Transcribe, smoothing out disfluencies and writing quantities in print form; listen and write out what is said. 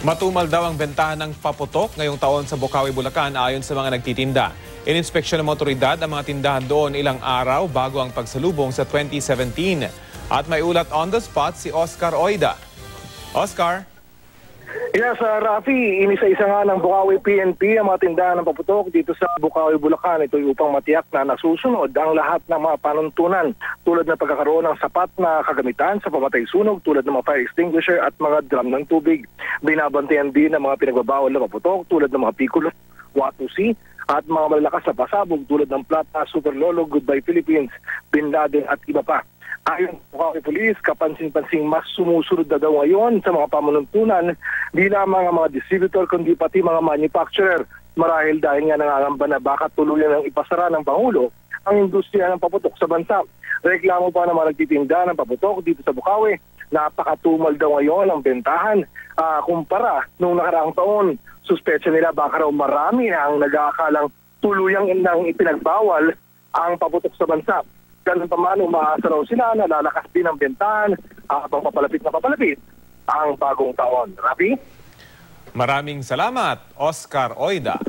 Matumal daw ang bentahan ng paputok ngayong taon sa Bocaue, Bulacan ayon sa mga nagtitinda. Ininspeksyon ng otoridad ang mga tindahan doon ilang araw bago ang pagsalubong sa 2017. At may ulat on the spot si Oscar Oida. Oscar? Yes, Rafi, inisa-isa nga ng Bocaue PNP ang mga tindahan ng paputok dito sa Bocaue, Bulacan. Ito ay upang matiyak na nasusunod ang lahat ng mga panuntunan tulad ng pagkakaroon ng sapat na kagamitan sa pamatay sunog tulad ng mga fire extinguisher at mga drum ng tubig. Binabantayan din ng mga pinagbabawal na paputok tulad ng mga Piccolo, Watusi at mga malalakas na pasabog tulad ng Plata, Super Lolo, Goodbye Philippines, Bin Laden at iba pa. Ayon sa Bocaue Police, kapansin-pansing mas sumusunod na daw ngayon sa mga pamanuntunan di lamang ang mga distributor kundi pati mga manufacturer. Marahil dahil nga nangangamba na baka tuluyan ng ipasara ng Pangulo ang industriya ng paputok sa bansa. Reklamo pa ng mga nagtitinda ng paputok dito sa Bocaue. Napakatumal daw ngayon ang bentahan kumpara nung nakaraang taon. Suspetsya nila baka raw marami ang nag-aakalang tuluyang nang ipinagbawal ang paputok sa bansa. Ganun pa man, umaasa raw sila na lalakas din ang bentahan habang papalapit na papalapit ang bagong taon. Rafi? Maraming salamat, Oscar Oida.